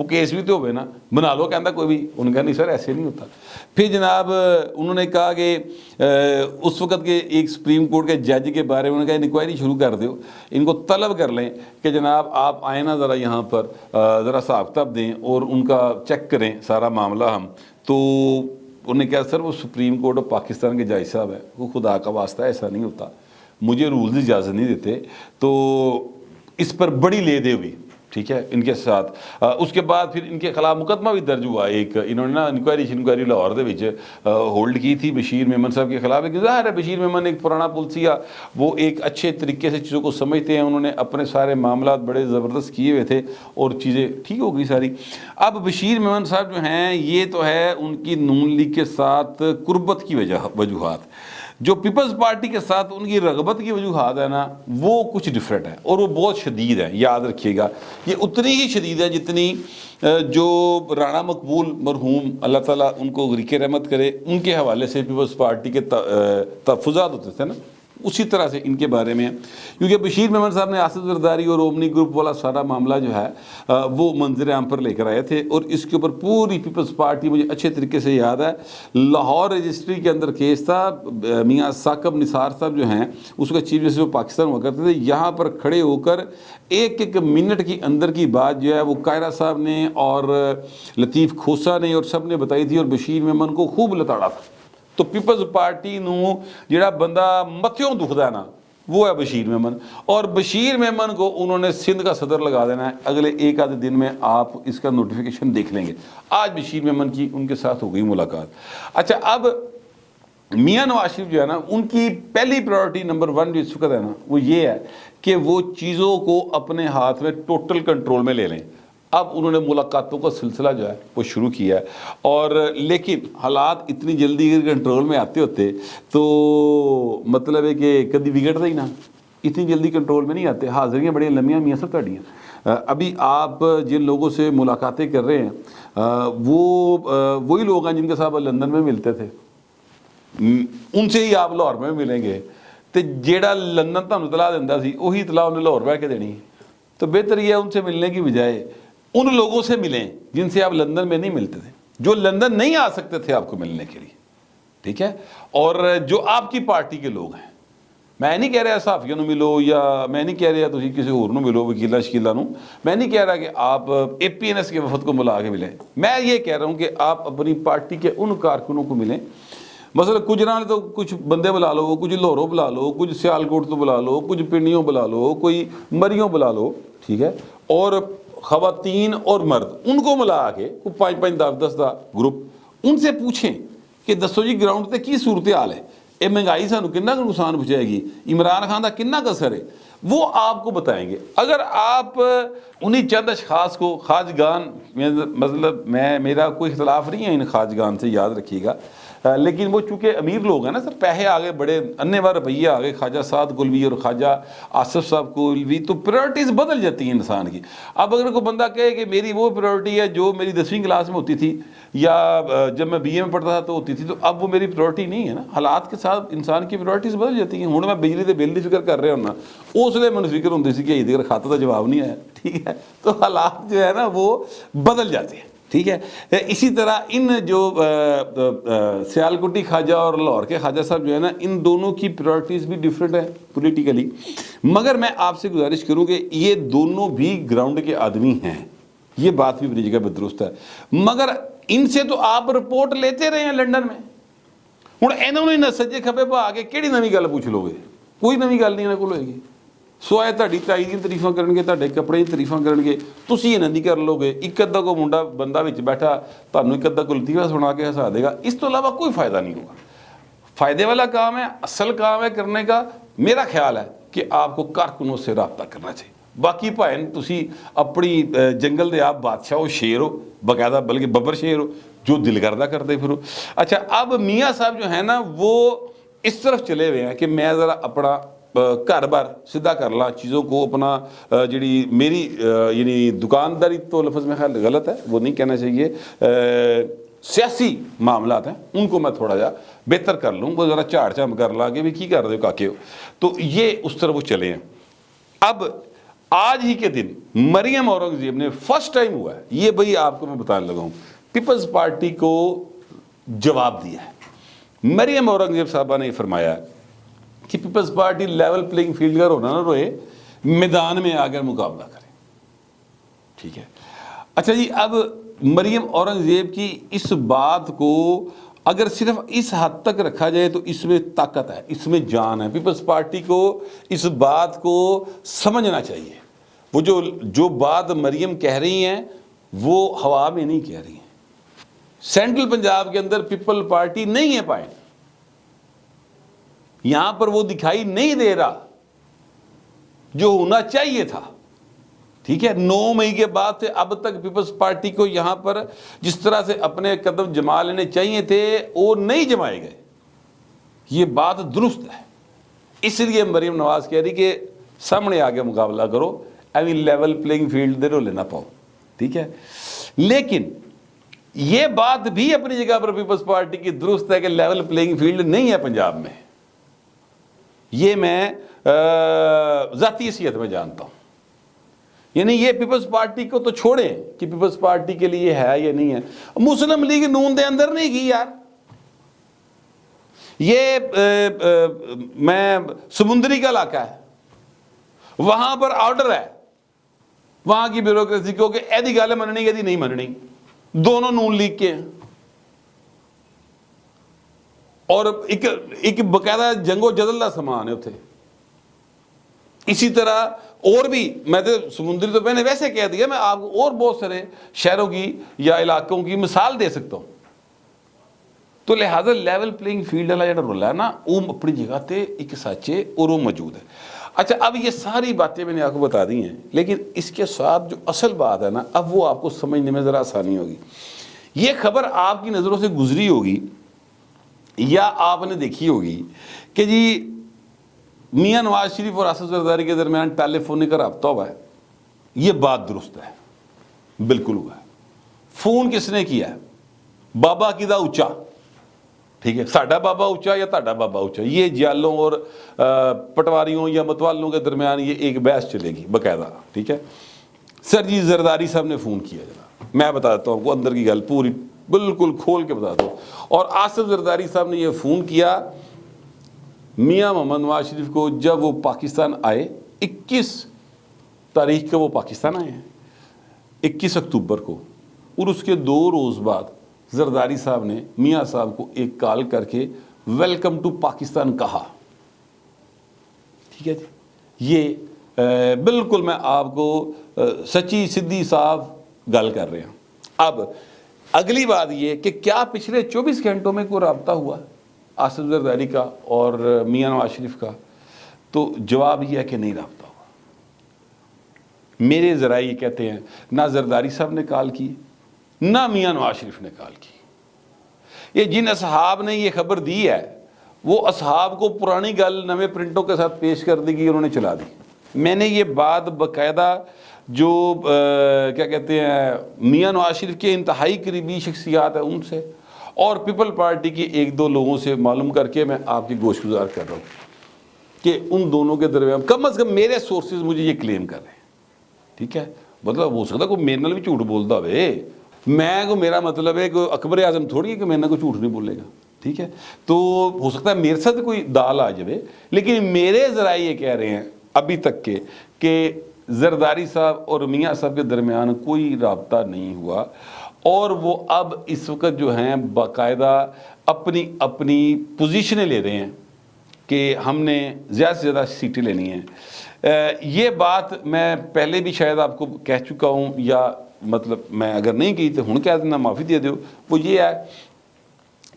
وہ کیس بھی تو ہوئے نا, بنا لو, کہتا کوئی بھی. انہوں نے کہا نہیں سر ایسے نہیں ہوتا. پھر جناب انہوں نے کہا کہ اس وقت کے ایک سپریم کورٹ کے جج کے بارے میں انہوں نے کہا انکوائری شروع کر دو, ان کو طلب کر لیں کہ جناب آپ آئیں نا ذرا یہاں پر ذرا حساب کتاب دیں اور ان کا چیک کریں سارا معاملہ ہم. تو انہوں نے کہا سر وہ سپریم کورٹ آف پاکستان کے جج صاحب ہے, وہ خدا کا واسطہ ایسا نہیں ہوتا, مجھے رولز اجازت نہیں دیتے. تو اس پر بڑی لے دے ہوئی, ٹھیک ہے, ان کے ساتھ. اس کے بعد پھر ان کے خلاف مقدمہ بھی درج ہوا ایک, انہوں نے نا انکوائری لاہور دے وچ ہولڈ کی تھی بشیر میمن صاحب کے خلاف. ایک ظاہر ہے بشیر میمن ایک پرانا پولیسیا, وہ ایک اچھے طریقے سے چیزوں کو سمجھتے ہیں, انہوں نے اپنے سارے معاملات بڑے زبردست کیے ہوئے تھے اور چیزیں ٹھیک ہو گئی ساری. اب بشیر میمن صاحب جو ہیں یہ تو ہے ان کی نون لیگ کے ساتھ قربت کی وجوہات, جو پیپلز پارٹی کے ساتھ ان کی رغبت کی وجوہات ہے نا وہ کچھ ڈفرینٹ ہے اور وہ بہت شدید ہے. یاد رکھیے گا یہ اتنی ہی شدید ہے جتنی جو رانا مقبول مرحوم اللہ تعالیٰ ان کو غریق رحمت کرے ان کے حوالے سے پیپلز پارٹی کے تحفظات ہوتے تھے نا, اسی طرح سے ان کے بارے میں. کیونکہ بشیر میمن صاحب نے آصف زرداری اور اومنی گروپ والا سارا معاملہ جو ہے وہ منظر عام پر لے کر آئے تھے, اور اس کے اوپر پوری پیپلز پارٹی, مجھے اچھے طریقے سے یاد ہے, لاہور رجسٹری کے اندر کیس تھا. میاں ثاقب نثار صاحب جو ہیں اس کا چیف جسٹس آف پاکستان ہوا کرتے تھے, یہاں پر کھڑے ہو کر ایک ایک منٹ کی اندر کی بات جو ہے وہ قاہرہ صاحب نے اور لطیف کھوسا نے اور سب نے بتائی تھی, اور بشیر میمن کو خوب لتاڑا تھا. تو پیپلز پارٹی نو جڑا بندہ متھیوں دکھدا ہے نا وہ ہے بشیر میمن, اور بشیر میمن کو انہوں نے سندھ کا صدر لگا دینا ہے. اگلے ایک آدھے دن میں آپ اس کا نوٹیفیکیشن دیکھ لیں گے. آج بشیر میمن کی ان کے ساتھ ہو گئی ملاقات. اچھا اب میاں نواز شریف جو ہے نا ان کی پہلی پرائورٹی نمبر 1 جو اس وقت ہے نا وہ یہ ہے کہ وہ چیزوں کو اپنے ہاتھ میں ٹوٹل کنٹرول میں لے لیں. اب انہوں نے ملاقاتوں کا سلسلہ جو ہے وہ شروع کیا ہے, اور لیکن حالات اتنی جلدی اگر کنٹرول میں آتے ہوتے تو مطلب ہے کہ کبھی بگڑتا ہی نا, اتنی جلدی کنٹرول میں نہیں آتے. حاضریاں بڑی لمبیاں میاں صاحب تھوڑیاں. ابھی آپ جن لوگوں سے ملاقاتیں کر رہے ہیں وہ وہی لوگ ہیں جن کے ساتھ لندن میں ملتے تھے, ان سے ہی آپ لاہور میں ملیں گے. تو جیڑا لندن تمہیں اطلاع دینا سی وہی اطلاع انہیں لاہور بہ کے دینی. تو بہتر یہ ہے ان سے ملنے کی بجائے ان لوگوں سے ملیں جن سے آپ لندن میں نہیں ملتے تھے, جو لندن نہیں آ سکتے تھے آپ کو ملنے کے لیے, ٹھیک ہے, اور جو آپ کی پارٹی کے لوگ ہیں. میں نہیں کہہ رہا صحافیوں نو ملو, یا میں نہیں کہہ رہا تھی کسی اور نو ملو, وکیلا شکیلا نو, میں نہیں کہہ رہا کہ آپ اے پی این ایس کے وفد کو بلا کے ملیں. میں یہ کہہ رہا ہوں کہ آپ اپنی پارٹی کے ان کارکنوں کو ملیں. مثلا کچھ نہ تو کچھ بندے بلا لو, کچھ لاہوروں بلا لو, کچھ سیالکوٹ تو بلا لو, کچھ پنڈیوں بلا لو, کوئی مریوں بلا لو, ٹھیک ہے, اور خواتین اور مرد ان کو ملا کے 5-5 10 گروپ ان سے پوچھیں کہ دسو جی گراؤنڈ تے کی صورتحال ہے, یہ مہنگائی سانو کنا کا نقصان پہنچائے گی, عمران خان کا کنا کا اثر ہے, وہ آپ کو بتائیں گے. اگر آپ انہی چند اشخاص کو خواجگان, مطلب میرا کوئی اختلاف نہیں ہے ان خواجگان سے, یاد رکھیے گا, لیکن وہ چونکہ امیر لوگ ہیں نا سر, پیسے آگے بڑے انے وار روپیے آگے, خواجہ سعد گلوی اور خواجہ آصف صاحب گلوی, تو پرائرٹیز بدل جاتی ہیں انسان کی. اب اگر کوئی بندہ کہے کہ میری وہ پرائرٹی ہے جو میری 10ویں کلاس میں ہوتی تھی یا جب میں بی اے میں پڑھتا تھا تو ہوتی تھی, تو اب وہ میری پرائرٹی نہیں ہے نا. حالات کے ساتھ انسان کی پرائرٹیز بدل جاتی ہیں. ہوں میں بجلی کے بل کی فکر کر رہا ہوں نا, اس لیے من فکر ہوتی سی کہ عید کا کھاتا کا جواب نہیں آیا, ٹھیک ہے. تو حالات جو ہے نا وہ بدل جاتے ہیں, ٹھیک ہے. اسی طرح ان جو سیالکوٹی خواجہ اور لاہور کے خواجہ صاحب جو ہے نا ان دونوں کی پرائرٹیز بھی ڈیفرنٹ ہے پولیٹیکلی. مگر میں آپ سے گزارش کروں کہ یہ دونوں بھی گراؤنڈ کے آدمی ہیں, یہ بات بھی بڑی جگہ پہ درست ہے. مگر ان سے تو آپ رپورٹ لیتے رہے ہیں لنڈن میں. ہوں انہوں نے نہ سجے کھبے پا آ کے کہڑی نویں گل پوچھ لو گے, کوئی نویں گل نہیں انہوں کو ہوئے گی. سوائے تہاڈی چائی دی تعریفاں کرن گے, تہاڈے کپڑے دی تعریفاں کرن گے, تسی انہاں دی کر لو گے. ایک ادھا کو منڈا بندہ وچ بیٹھا تہانوں ایک ادھا کو لطیفہ سنا کے ہسا دے گا, اس تو علاوہ کوئی فائدہ نہیں ہوگا. فائدے والا کام ہے, اصل کام ہے کرنے کا. میرا خیال ہے کہ آپ کو کارکنوں سے رابطہ کرنا چاہیے. باقی بھائیں تسی اپنی جنگل دے آپ بادشاہ ہو, شیر ہو باقاعدہ, بلکہ ببر شیر ہو, جو دل کردہ کرتے پھرو. اچھا اب میاں صاحب جو ہے نا وہ اس طرف چلے ہوئے ہیں کہ میں ذرا اپنا گھر بار سیدھا کر لاں, چیزوں کو اپنا جڑی میری یعنی دکانداری تو لفظ میں خیال غلط ہے, وہ نہیں کہنا چاہیے, سیاسی معاملات ہیں ان کو میں تھوڑا جا بہتر کر لوں, وہ ذرا جھاڑ جھام کر لا کہ بھی کی کر دے ہو کاکے ہو. تو یہ اس طرح وہ چلے ہیں. اب آج ہی کے دن مریم اورنگزیب نے فرسٹ ٹائم ہوا ہے یہ بھائی آپ کو میں بتانے لگا ہوں پیپلز پارٹی کو جواب دیا ہے. مریم اورنگزیب صاحبہ نے یہ فرمایا کہ Peoples Party level playing field کا رونا نہ روئے, میدان میں آ کر مقابلہ کرے. ٹھیک ہے, اچھا جی, اب مریم اورنگزیب کی اس بات کو اگر صرف اس حد تک رکھا جائے تو اس میں طاقت ہے, اس میں جان ہے. پیپلز پارٹی کو اس بات کو سمجھنا چاہیے. وہ جو بات مریم کہہ رہی ہیں وہ ہوا میں نہیں کہہ رہی ہیں. سینٹرل پنجاب کے اندر پیپل پارٹی نہیں ہے پائے, یہاں پر وہ دکھائی نہیں دے رہا جو ہونا چاہیے تھا. ٹھیک ہے, 9 مئی کے بعد سے اب تک پیپلز پارٹی کو یہاں پر جس طرح سے اپنے قدم جما لینے چاہیے تھے وہ نہیں جمائے گئے. یہ بات درست ہے. اس لیے مریم نواز کہہ رہی کہ سامنے آگے مقابلہ کرو, ایوی لیول پلینگ فیلڈ دے رو لینا پاؤ. ٹھیک ہے, لیکن یہ بات بھی اپنی جگہ پر پیپلز پارٹی کی درست ہے کہ لیول پلینگ فیلڈ نہیں ہے پنجاب میں. یہ میں ذاتی حیثیت میں جانتا ہوں. یعنی یہ پیپلز پارٹی کو تو چھوڑیں کہ پیپلز پارٹی کے لیے ہے یا نہیں ہے. مسلم لیگ نون دے اندر نہیں کی یار. یہ میں سمندری کا علاقہ ہے, وہاں پر آرڈر ہے وہاں کی بیوروکریسی کو کہ ایدی گل مننی ایدی نہیں مننی. دونوں نون لیگ کے ہیں اور ایک باقاعدہ جنگ و جدل کا سامان ہے اتنے. اسی طرح اور بھی, میں تو سمندری تو میں نے ویسے کہہ دیا, میں آپ کو اور بہت سارے شہروں کی یا علاقوں کی مثال دے سکتا ہوں. تو لہذا لیول پلینگ فیلڈ والا جڑا رولا ہے نا وہ اپنی جگہ تے ایک سچ ہے اور وہ موجود ہے. اچھا, اب یہ ساری باتیں میں نے آپ کو بتا دی ہیں, لیکن اس کے ساتھ جو اصل بات ہے نا اب وہ آپ کو سمجھنے میں ذرا آسانی ہوگی. یہ خبر آپ کی نظروں سے گزری ہوگی یا آپ نے دیکھی ہوگی کہ جی میاں نواز شریف اور آصف زرداری کے درمیان ٹیلی فونک کا رابطہ ہوا ہے. یہ بات درست ہے, بالکل ہوا ہے. فون کس نے کیا ہے؟ بابا کدا اچا. ٹھیک ہے, ساڈا بابا اچا یا تاڈا بابا اچا, یہ جیالوں اور پٹواریوں یا متوالوں کے درمیان یہ ایک بحث چلے گی باقاعدہ. ٹھیک ہے, سر جی زرداری صاحب نے فون کیا, جناب میں بتا دیتا ہوں آپ کو اندر کی گل پوری بالکل کھول کے بتا دو. اور آصف زرداری صاحب نے یہ فون کیا میاں محمد نواز شریف کو جب وہ پاکستان آئے. 21 تاریخ کو وہ پاکستان آئے ہیں, 21 اکتوبر کو, اور اس کے 2 روز بعد زرداری صاحب نے میاں صاحب کو ایک کال کر کے ویلکم ٹو پاکستان کہا. ٹھیک ہے جی, یہ بالکل میں آپ کو سچی سدھی صاحب گل کر رہے ہیں. اب اگلی بات یہ کہ کیا پچھلے 24 گھنٹوں میں کوئی رابطہ ہوا آصف زرداری کا اور میاں نواز شریف کا؟ تو جواب یہ ہے کہ نہیں رابطہ ہوا. میرے ذرائع یہ کہتے ہیں نہ زرداری صاحب نے کال کی نہ میاں نواز شریف نے کال کی. یہ جن اصحاب نے یہ خبر دی ہے وہ اصحاب کو پرانی گل نوے پرنٹوں کے ساتھ پیش کر دی گئی, انہوں نے چلا دی. میں نے یہ بات باقاعدہ جو کیا کہتے ہیں میاں نواز شریف کے انتہائی قریبی شخصیات ہیں ان سے اور پیپل پارٹی کے 1-2 لوگوں سے معلوم کر کے میں آپ کی گوش گزار کر رہا ہوں کہ ان دونوں کے درمیان کم از کم میرے سورسز مجھے یہ کلیم کر رہے ہیں. ٹھیک ہے, مطلب ہو سکتا کوئی میرے نال بھی جھوٹ بولتا ہوئے, میں کو میرا مطلب ہے کہ اکبر اعظم تھوڑی ہے کہ میرے نال کوئی جھوٹ نہیں بولے گا. ٹھیک ہے, تو ہو سکتا ہے میرے ساتھ کوئی دال آ جائے, لیکن میرے ذرائع یہ کہہ رہے ہیں ابھی تک کہ زرداری صاحب اور میاں صاحب کے درمیان کوئی رابطہ نہیں ہوا. اور وہ اب اس وقت جو ہیں باقاعدہ اپنی پوزیشنیں لے رہے ہیں کہ ہم نے زیادہ سے زیادہ سیٹیں لینی ہیں. یہ بات میں پہلے بھی شاید آپ کو کہہ چکا ہوں, یا مطلب میں اگر نہیں کی تو ہن کہہ دینا, معافی دے دیو. وہ یہ ہے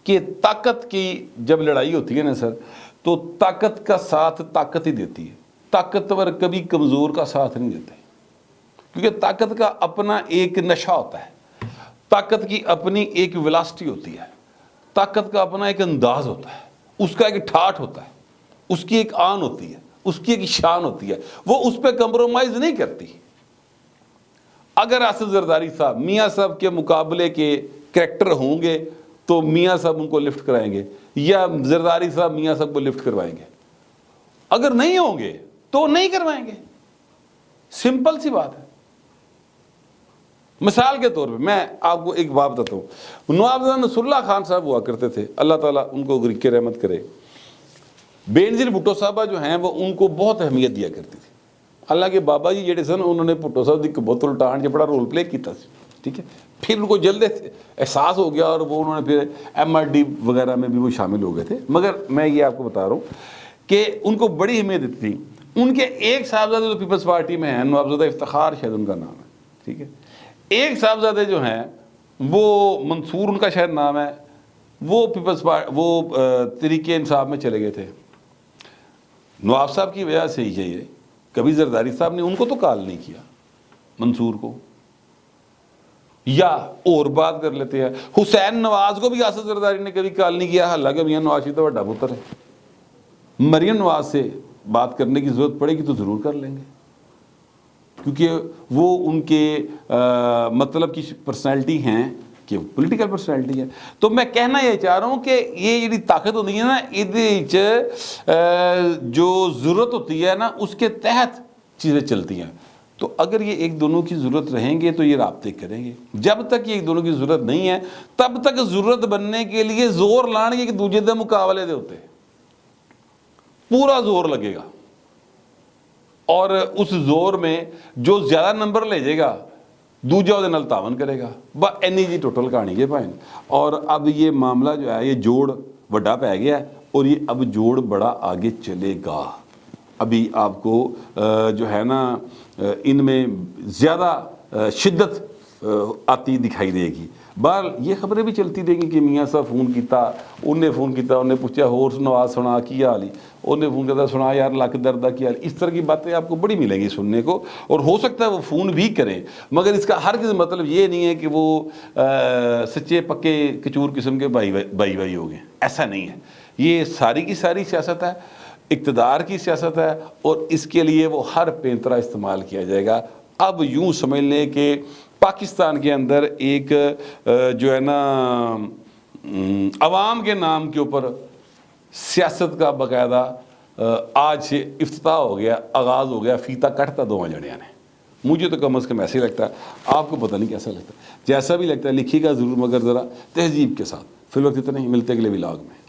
کہ طاقت کی جب لڑائی ہوتی ہے نا سر, تو طاقت کا ساتھ طاقت ہی دیتی ہے. طاقتور کبھی کمزور کا ساتھ نہیں دیتے, کیونکہ طاقت کا اپنا ایک نشہ ہوتا ہے, طاقت کی اپنی ایک ویلاسٹی ہوتی ہے, طاقت کا اپنا ایک انداز ہوتا ہے, اس کا ایک ٹھاٹ ہوتا ہے, اس کی ایک آن ہوتی ہے, اس کی ایک شان ہوتی ہے, وہ اس پہ کمپرومائز نہیں کرتی. اگر آصف زرداری صاحب میاں صاحب کے مقابلے کے کریکٹر ہوں گے تو میاں صاحب ان کو لفٹ کرائیں گے, یا زرداری صاحب میاں صاحب کو لفٹ کروائیں گے. اگر نہیں ہوں گے تو نہیں کروائیں گے. سمپل سی بات ہے. مثال کے طور پہ میں آپ کو ایک بات بتاتا ہوں. نواب نصر اللہ خان صاحب ہوا کرتے تھے, اللہ تعالیٰ ان کو غرق رحمت کرے. بینظیر بھٹو صاحبہ جو ہیں وہ ان کو بہت اہمیت دیا کرتی تھی. اللہ کے بابا جی جڑے سن انہوں نے بھٹو صاحب کی بوتل ٹان بڑا رول پلے کیتا سی, ٹھیک ہے. پھر ان کو جلدی احساس ہو گیا اور وہ انہوں نے پھر MRD وغیرہ میں بھی وہ شامل ہو گئے تھے. مگر میں یہ آپ کو بتا رہا ہوں کہ ان کو بڑی اہمیت تھی. ان کے ایک صاحبزادے جو پیپلز پارٹی میں ہیں, نوابزادہ افتخار شاید ان کا نام ہے, ٹھیک ہے. ایک صاحبزادے جو ہیں وہ منصور ان کا شاید نام ہے, وہ پیپلز پارٹی وہ تحریک انصاف میں چلے گئے تھے. نواب صاحب کی وجہ سے ہی یہ کبھی زرداری صاحب نے ان کو تو کال نہیں کیا, منصور کو. یا اور بات کر لیتے ہیں, حسین نواز کو بھی آصف زرداری نے کبھی کال نہیں کیا, حالانکہ میاں نواز شریف تو بڑا پتر ہے. مریم نواز سے بات کرنے کی ضرورت پڑے گی تو ضرور کر لیں گے, کیونکہ وہ ان کے مطلب کی پرسنالٹی ہیں کہ پولیٹیکل پرسنالٹی ہے. تو میں کہنا یہ چاہ رہا ہوں کہ یہ جی طاقت ہوتی ہے نا, یہ جو ضرورت ہوتی ہے نا اس کے تحت چیزیں چلتی ہیں. تو اگر یہ ایک دونوں کی ضرورت رہیں گے تو یہ رابطے کریں گے. جب تک یہ ایک دونوں کی ضرورت نہیں ہے تب تک ضرورت بننے کے لیے زور لان کے دوجے دے مقابلے دے ہوتے, پورا زور لگے گا, اور اس زور میں جو زیادہ نمبر لے جائے گا دوجا وہ نال تعاون کرے گا. بس اینی جی ٹوٹل کہانی ہے بھائی. اور اب یہ معاملہ جو ہے یہ جوڑ بڑا پہ گیا ہے, اور یہ اب جوڑ بڑا آگے چلے گا. ابھی آپ کو جو ہے نا ان میں زیادہ شدت آتی دکھائی دے گی. بہرحال یہ خبریں بھی چلتی رہیں گی کہ میاں صاحب فون کیتا, انہیں فون کیتا, انہیں پوچھا ہور نواز سنا کی حال, انہیں فون کرتا سنا یار لک دردہ کی حال. اس طرح کی باتیں آپ کو بڑی ملیں گی سننے کو, اور ہو سکتا ہے وہ فون بھی کریں, مگر اس کا ہرگز مطلب یہ نہیں ہے کہ وہ سچے پکے کچور قسم کے بھائی ہو گئے. ایسا نہیں ہے. یہ ساری کی ساری سیاست ہے, اقتدار کی سیاست ہے, اور اس کے لیے وہ ہر پینترا استعمال کیا جائے گا. اب یوں سمجھ لیں کہ پاکستان کے اندر ایک جو ہے نا عوام کے نام کے اوپر سیاست کا باقاعدہ آج سے افتتاح ہو گیا, آغاز ہو گیا, فیتا کٹتا دو جڑیاں نے. مجھے تو کم از کم ایسے ہی لگتا ہے, آپ کو پتہ نہیں کیسا لگتا ہے. جیسا بھی لگتا ہے لکھیے گا ضرور, مگر ذرا تہذیب کے ساتھ. فی الوقت اتنا ہی, ملتے اگلے ولاگ میں.